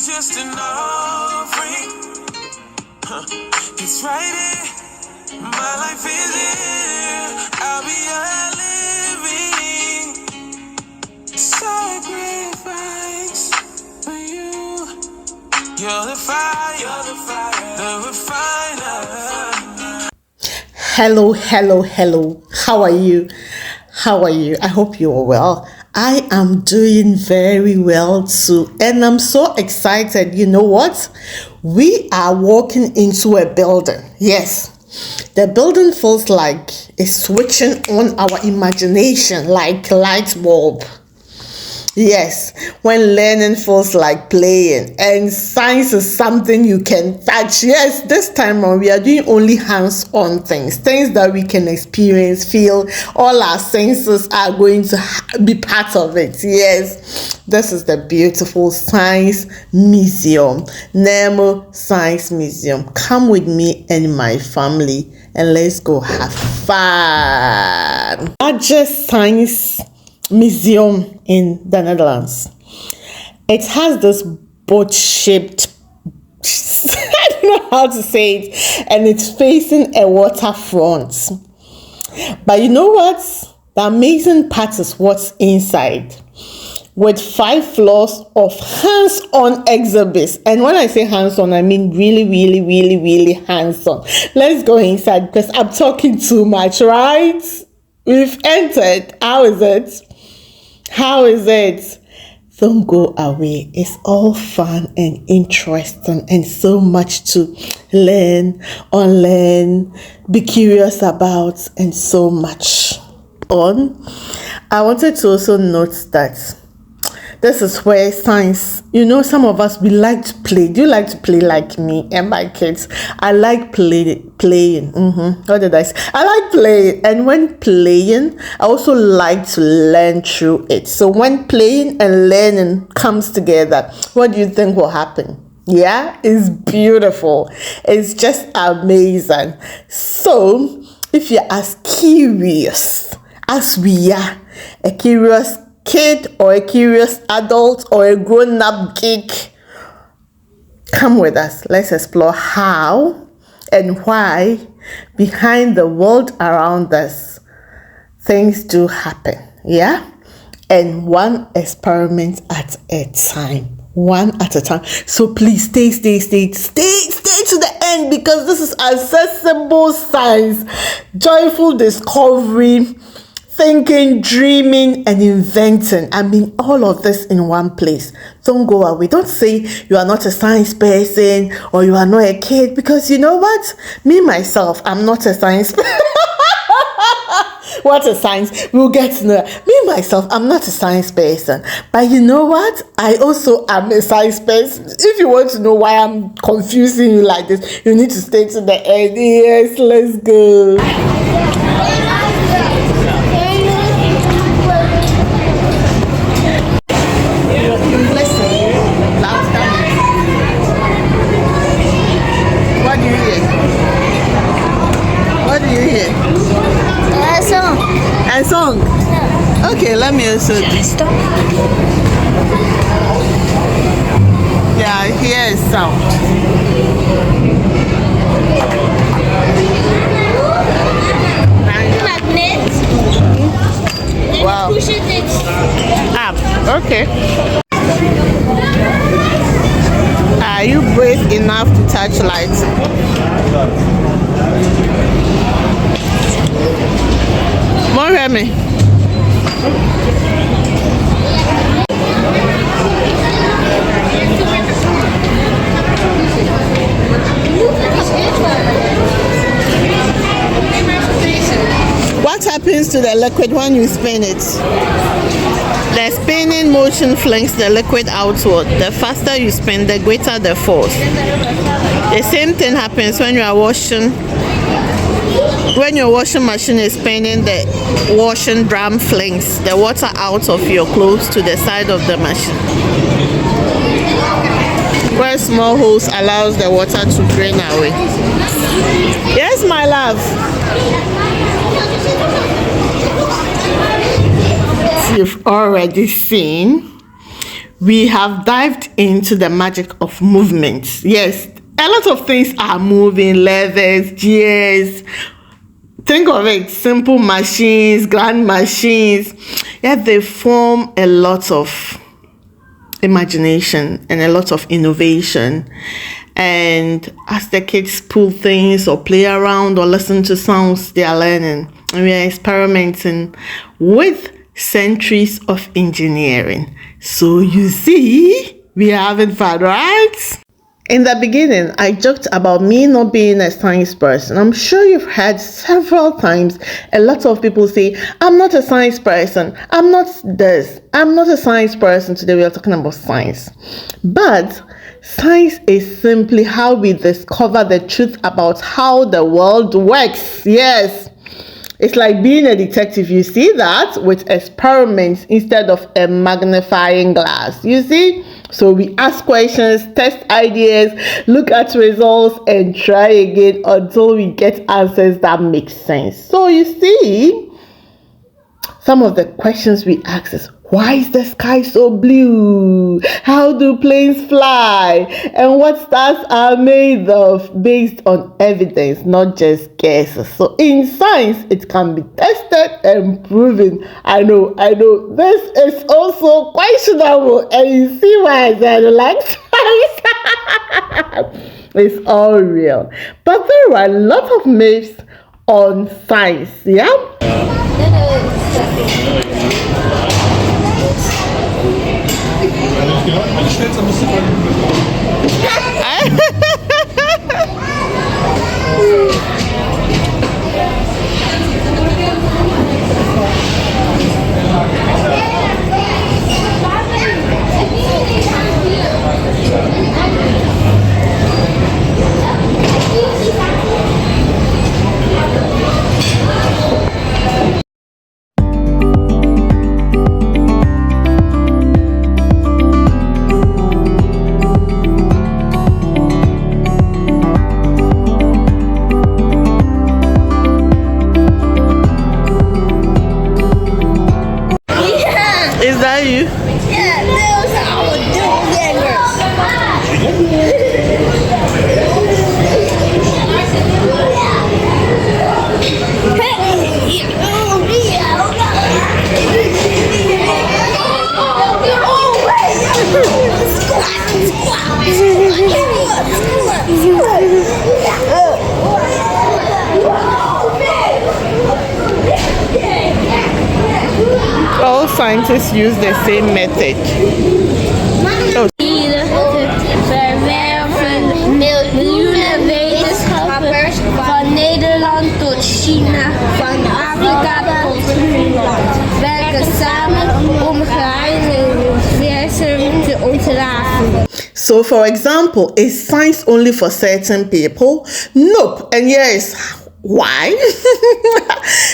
just an offering. It's right here. My life is here. I'll be a living sacrifice for you. You're the fire, the refiner. Hello. How are you? I hope you are well. I am doing very well too, and I'm so excited. You know what? We are walking into a building. Yes, the building feels like it's switching on our imagination like light bulb. Yes, when learning feels like playing and science is something you can touch. Yes, this time on we are doing only hands-on things that we can experience, feel. All our senses are going to be part of it. Yes, this is the beautiful Science Museum, Nemo Science Museum. Come with me and my family and let's go have fun. Largest science museum in the Netherlands. It has this boat-shaped I don't know how to say it, and it's facing a waterfront. But you know what? The amazing part is what's inside, with 5 floors of hands-on exhibits. And when I say hands-on, I mean really hands-on. Let's go inside because I'm talking too much, right? We've entered. How is it? Don't go away. It's all fun and interesting and so much to learn, unlearn, be curious about, and so much on. I wanted to also note that this is where science, some of us, we like to play. Do you like to play like me and my kids? I like playing. What did I say? I like playing. And when playing, I also like to learn through it. So when playing and learning comes together, what do you think will happen? Yeah, it's beautiful. It's just amazing. So if you're as curious as we are, a curious kid or a curious adult or a grown-up geek, come with us. Let's explore how and why behind the world around us things do happen. Yeah, and one experiment at a time, so please stay to the end, because this is accessible science, joyful discovery, thinking, dreaming, and inventing. I mean, all of this in one place. Don't go away. Don't say you are not a science person or you are not a kid, because you know what? Me, myself, I'm not a science person. What a science. We'll get to know. Me, myself, I'm not a science person. But you know what? I also am a science person. If you want to know why I'm confusing you like this, you need to stay to the end. Yes, let's go. A song? Yeah. Okay, let me also stop. Yeah, here is sound. Magnet. Wow. Push it. Okay. Are you brave enough to touch lights? More Remy. What happens to the liquid when you spin it? The spinning motion flings the liquid outward. The faster you spin, the greater the force. The same thing happens when you are washing. When your washing machine is spinning, the washing drum flings the water out of your clothes to the side of the machine, where small holes allows the water to drain away. Yes, my love. You've already seen, we have dived into the magic of movement. Yes, a lot of things are moving, levers, gears. Think of it, simple machines, grand machines. Yet they form a lot of imagination and a lot of innovation. And as the kids pull things or play around or listen to sounds, they are learning. And we are experimenting with centuries of engineering. So you see, we are having fun, right? In the beginning, I joked about me not being a science person. I'm sure you've heard several times a lot of people say, I'm not a science person. I'm not this. I'm not a science person. Today we are talking about science. But science is simply how we discover the truth about how the world works. Yes. It's like being a detective. You see that with experiments instead of a magnifying glass. You see? So we ask questions, test ideas, look at results, and try again until we get answers that make sense. So you see, some of the questions we ask is, why is the sky so blue? How do planes fly? And what stars are made of, based on evidence, not just guesses. So in science, it can be tested and proven. I know. This is also questionable. And you see why I said like science. It's all real. But there are a lot of myths on science, yeah? Is that you? Yeah, those are All scientists use the same method. Oh. miljoenen wetenschappers van Nederland tot China, van Afrika tot Greenland, werken samen om geheime universum te ontrafelen. So, for example, is science only for certain people? Nope. And yes, why?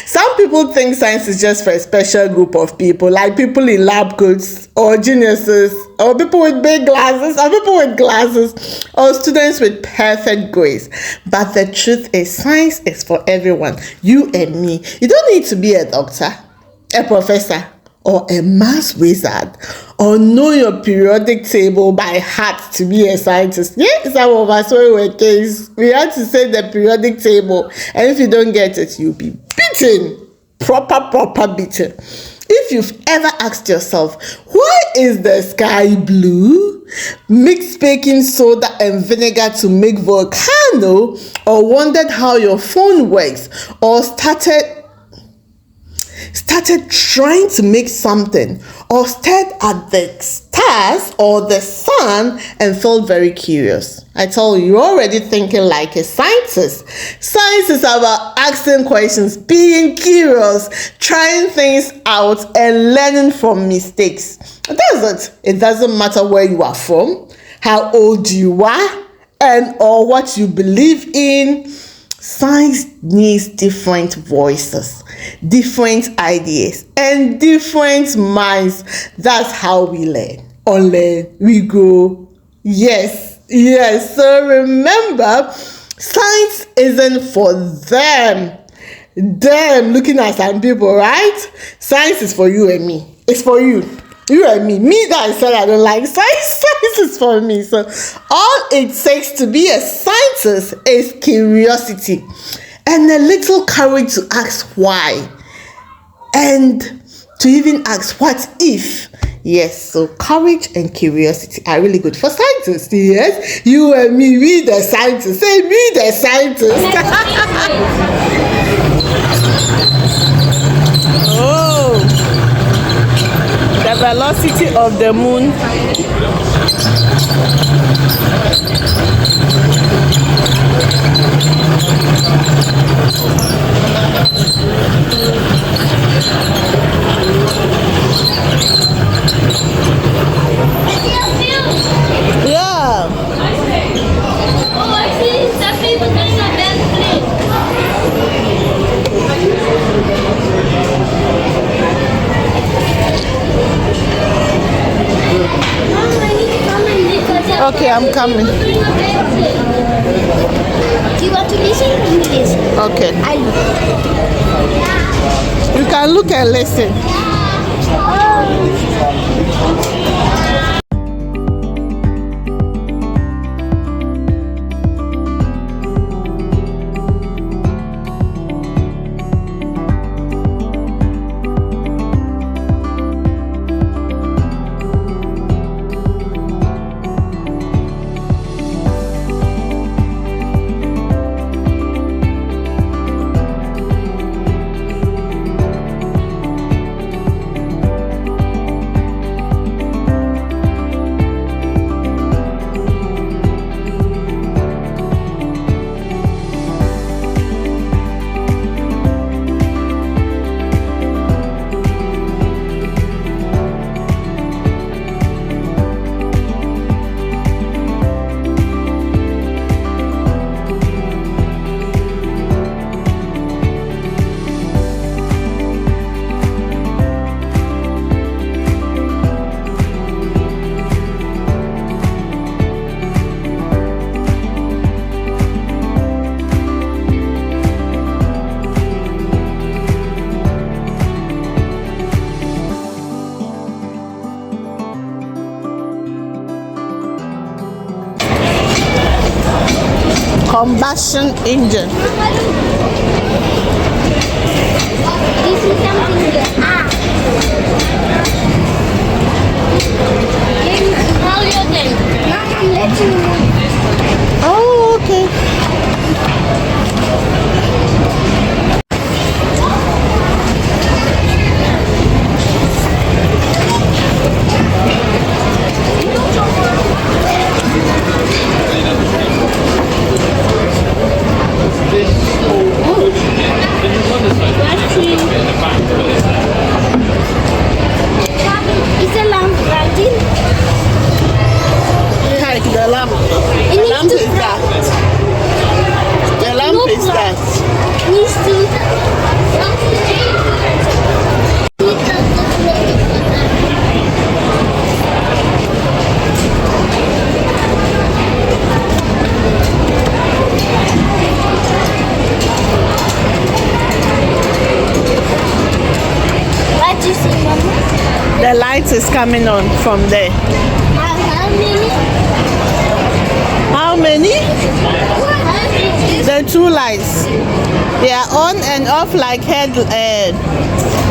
Some people think science is just for a special group of people, like people in lab coats, or geniuses, or people with big glasses, or people with glasses, or students with perfect grades. But the truth is, science is for everyone, you and me. You don't need to be a doctor, a professor, or a math wizard, or know your periodic table by heart to be a scientist. Yeah, some of us when we were kids, we had to say the periodic table, and if you don't get it, you'll be beaten. Proper beaten. If you've ever asked yourself, why is the sky blue? Mix baking soda and vinegar to make volcano, or wondered how your phone works, or started trying to make something, or stared at the stars or the sun and felt very curious. I told you, you're already thinking like a scientist. Science is about asking questions, being curious, trying things out, and learning from mistakes. That's it. It doesn't matter where you are from, how old you are, and or what you believe in. Science needs different voices, different ideas, and different minds. That's how we learn. Unlearn, we go. Yes. So remember, science isn't for them. Them looking at some people, right? Science is for you and me. It's for you. You and me that I said I don't like science. Science is for me. So all it takes to be a scientist is curiosity and a little courage to ask why, and to even ask what if. Yes, so courage and curiosity are really good for scientists. Yes, you and me, we the scientists. Say me the scientist. Oh, the velocity of the moon. Yeah. Oh, I see some people doing a bad flip. Mom, I need to come and because Okay, I'm coming. doing a bad flip. Do you want to listen to this? Okay. I look. You can look and listen. Combustion engine. This is something here. How you think? Mom, I'm letting you know. Oh, okay. It's a lamp, right? Like the lamp. It The needs lamp to is that. The lamp is that. needs to. What you see, Mama? The light is coming on from there. How many? How many? What? The two lights. They are on and off like head.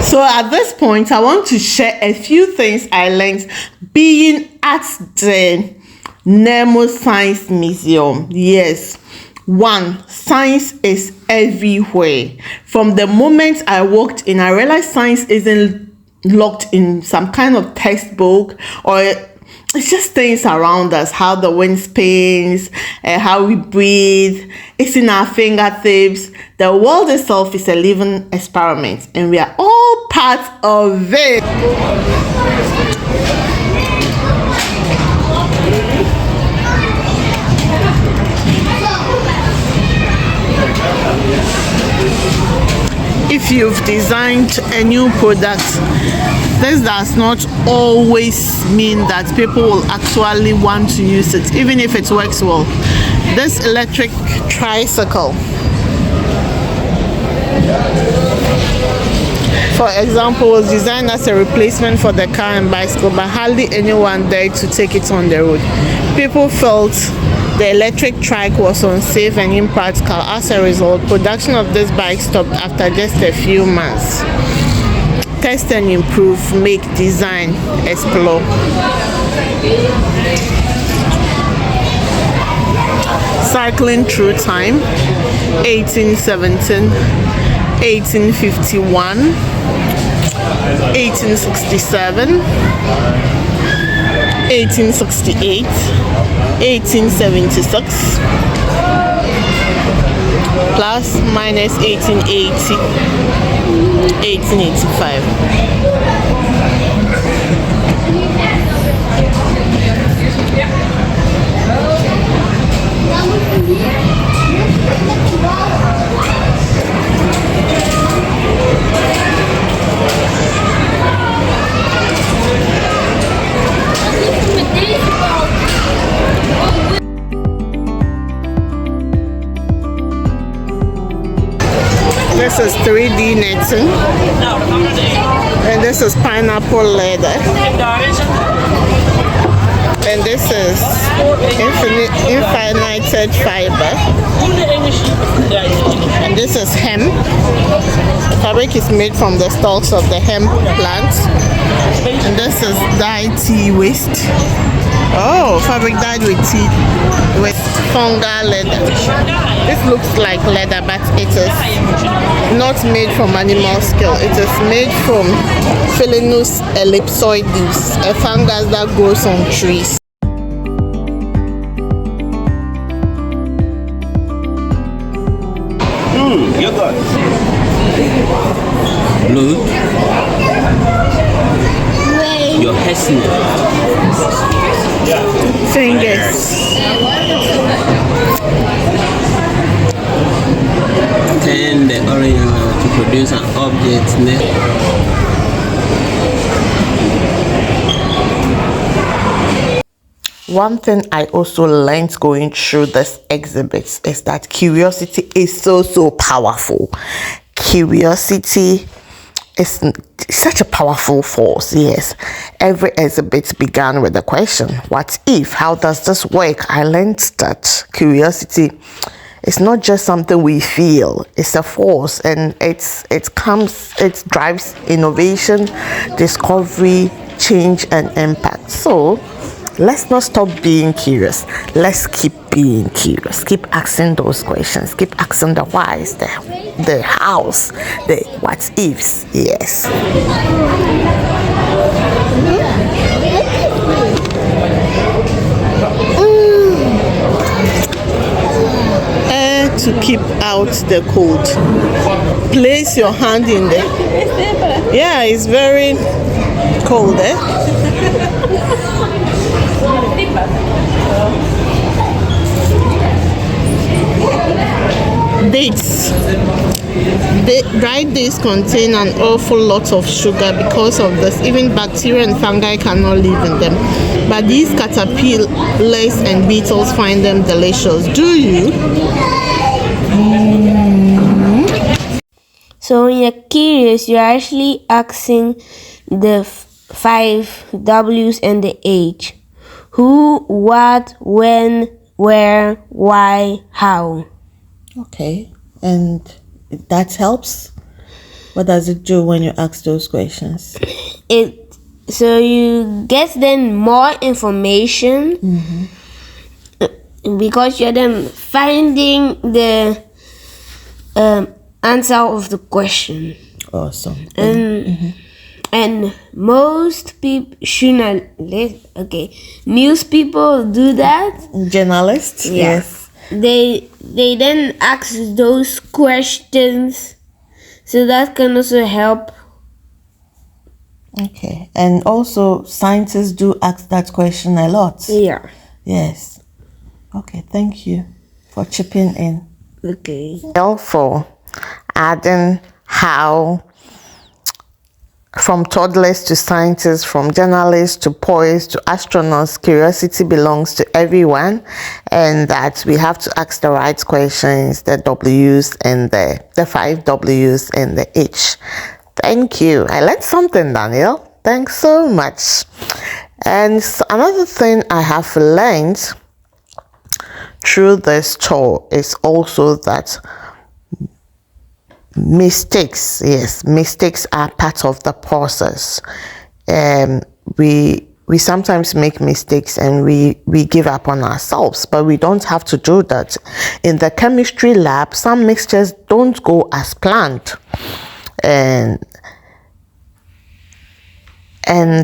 So at this point, I want to share a few things I learned being at the Nemo Science Museum. Yes. One, science is everywhere. From the moment I walked in, I realized science isn't locked in some kind of textbook, or it's just things around us, how the wind spins, how we breathe. It's in our fingertips. The world itself is a living experiment, and we are all part of it. If you've designed a new product, this does not always mean that people will actually want to use it, even if it works well. This electric tricycle, For example, was designed as a replacement for the car and bicycle, but hardly anyone dared to take it on the road. People felt the electric trike was unsafe and impractical. As a result, production of this bike stopped after just a few months. Test and improve, make, design, explore. Cycling through time, 1817, 1851, 1867, 1868, 1876, plus minus 1880, 1885. This is 3D netting, and this is pineapple leather, and this is infinited fiber, and this is hemp. The fabric is made from the stalks of the hemp plant, and this is dyed tea waste. Oh, fabric dyed with tea with fungal leather. This looks like leather, but it is not made from animal scale. It is made from Philinus ellipsoides, a fungus that grows on trees. You got blue. Your hairstyle. Fingers. Turn the orange to produce an object. One thing I also learned going through this exhibit is that curiosity is so powerful. Curiosity is such a powerful force. Yes, every exhibit began with the question, what if? How does this work? I learned that curiosity is not just something we feel, it's a force, and it drives innovation, discovery, change, and impact. So let's not stop being curious. Let's keep being curious. Keep asking those questions. Keep asking the whys, the hows, the what ifs. Yes. Air to keep out the cold. Place your hand in there. Yeah, it's very cold, eh? Dates. Dried dates contain an awful lot of sugar. Because of this, even bacteria and fungi cannot live in them. But these caterpillars and beetles find them delicious. Do you? So when you're curious, you're actually asking the 5 W's and the H. Who, what, when, where, why, how. Okay, and that helps. What does it do when you ask those questions? So you get then more information, because you're then finding the answer of the question. Awesome. And most people news people do that. Journalists? Yeah. Yes. They then ask those questions, so that can also help. Okay, and also scientists do ask that question a lot. Yeah. Yes. Okay, thank you for chipping in. Okay. For adding how, from toddlers to scientists, from journalists to poets to astronauts, curiosity belongs to everyone, and that we have to ask the right questions, the W's and the 5 W's and the H. Thank you. I learned something, Daniel. Thanks so much. And another thing I have learned through this tour is also that mistakes are part of the process. We sometimes make mistakes and we give up on ourselves, but we don't have to do that. In the chemistry lab, some mixtures don't go as planned, and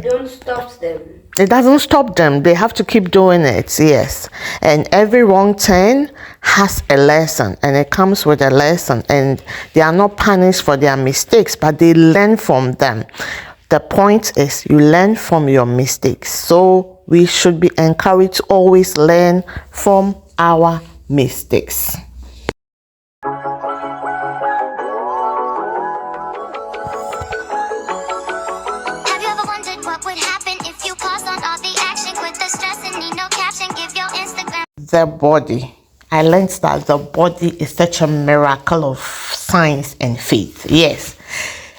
Don't stop them. it doesn't stop them. They have to keep doing it. Yes. And every wrong turn has a lesson, and it comes with a lesson, and they are not punished for their mistakes, but they learn from them. The point is you learn from your mistakes. So we should be encouraged to always learn from our mistakes. The body. I learned that the body is such a miracle of science and faith. Yes,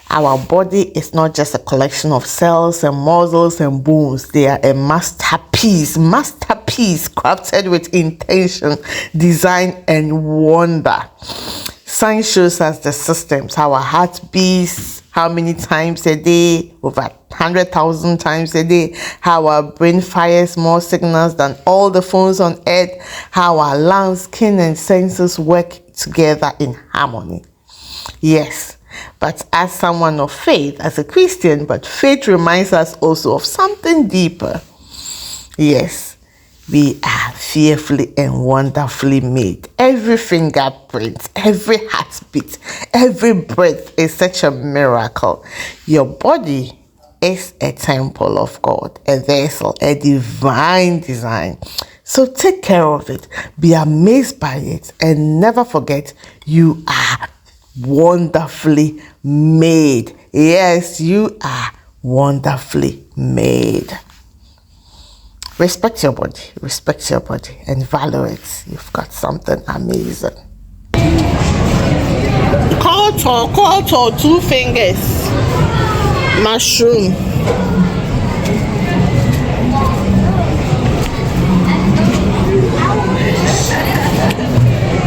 our body is not just a collection of cells and muscles and bones. They are a masterpiece crafted with intention, design, and wonder. Science shows us the systems. Our heart beats how many times a day? Over 100,000 times a day. How our brain fires more signals than all the phones on earth. How our lungs, skin, and senses work together in harmony. Yes, but as someone of faith, as a Christian, but faith reminds us also of something deeper. Yes, we are fearfully and wonderfully made. Every fingerprint, every heartbeat, every breath is such a miracle. Your body is a temple of God, a vessel, a divine design. So take care of it, be amazed by it, and never forget you are wonderfully made. Yes, you are wonderfully made. Respect your body, and value it. You've got something amazing. Quarter, 2 fingers. Mushroom.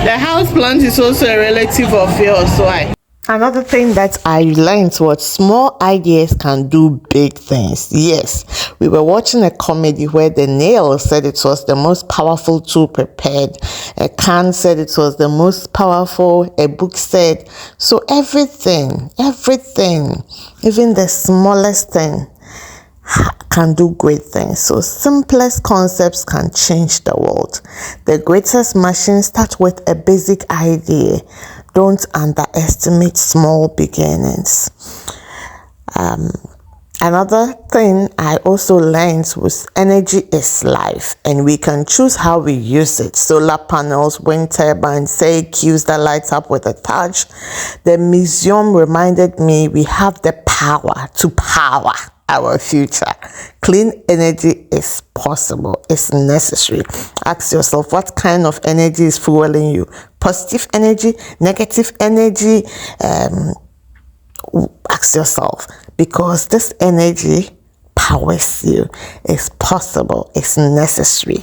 The house plant is also a relative of yours, why? Another thing that I learned was small ideas can do big things. Yes, we were watching a comedy where the nail said it was the most powerful tool prepared. A can said it was the most powerful. A book said. So everything, even the smallest thing can do great things. So simplest concepts can change the world. The greatest machines start with a basic idea. Don't underestimate small beginnings. Another thing I also learned was energy is life, and we can choose how we use it. Solar panels, wind turbines, CQs that lights up with a touch. The museum reminded me we have the power to power our future. Clean energy is possible. It's necessary. Ask yourself, what kind of energy is fueling you? Positive energy, negative energy? Ask yourself, because this energy powers you. It's possible. It's necessary.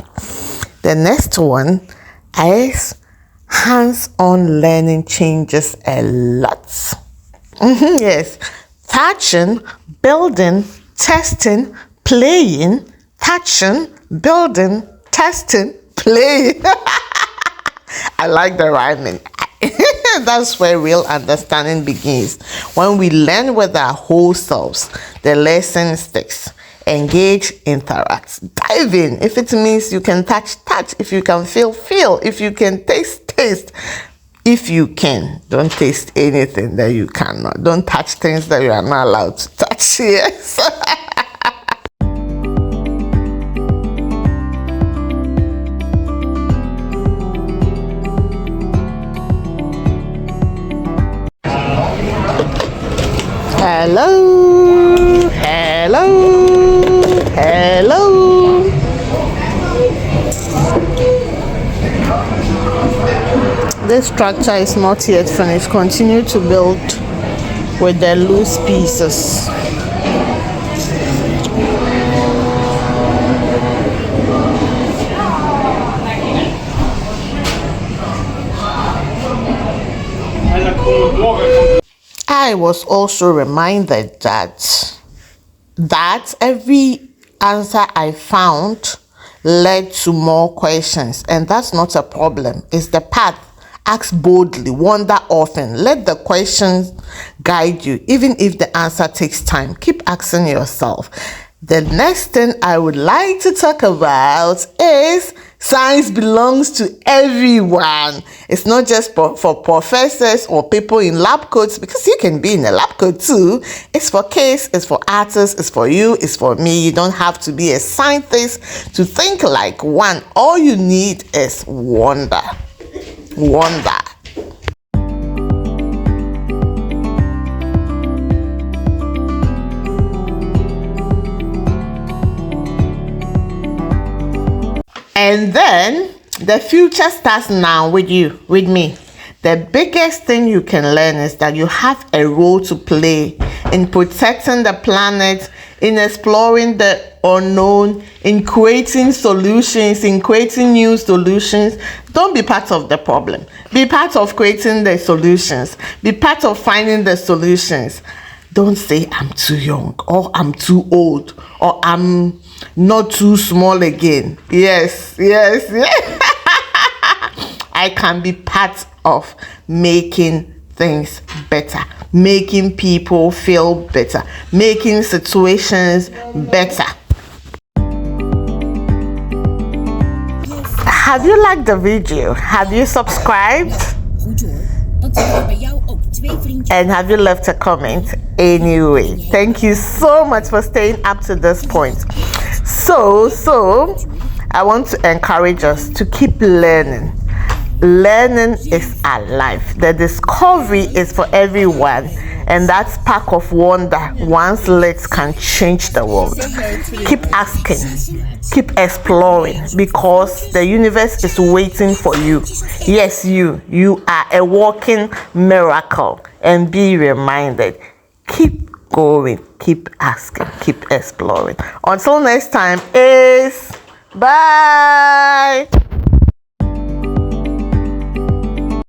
The next one is hands-on learning changes a lot. Yes. Touching, building, testing, playing. Touching, building, testing, playing. I like the rhyming. That's where real understanding begins. When we learn with our whole selves, the lesson sticks. Engage, interact, dive in. If it means you can touch. If you can feel. If you can taste. If you can, don't taste anything that you cannot. Don't touch things that you are not allowed to touch. Yes. Hello. This structure is not yet finished. Continue to build. with the loose pieces. I was also reminded that every answer I found led to more questions, and that's not a problem. It's the path. Ask boldly, wonder often. Let the questions guide you, even if the answer takes time. Keep asking yourself. The next thing I would like to talk about is science belongs to everyone. It's not just for professors or people in lab coats, because you can be in a lab coat too. It's for kids, it's for artists, it's for you, it's for me. You don't have to be a scientist to think like one. All you need is wonder. Wonder. And then the future starts now with you, with me. The biggest thing you can learn is that you have a role to play in protecting the planet, in exploring the unknown, in creating solutions, in creating new solutions. Don't be part of the problem. Be part of creating the solutions. Be part of finding the solutions. Don't say I'm too young, or I'm too old, or I'm not too small again. Yes. I can be part of making things better, making people feel better, making situations better. Have you liked the video? Have you subscribed? And have you left a comment? Anyway, thank you so much for staying up to this point. So I want to encourage us to keep learning. Learning is our life. The discovery is for everyone, and that spark of wonder once lit can change the world. Keep asking, keep exploring, because the universe is waiting for you. Yes, you are a walking miracle, and be reminded, keep going, keep asking, keep exploring. Until next time, bye.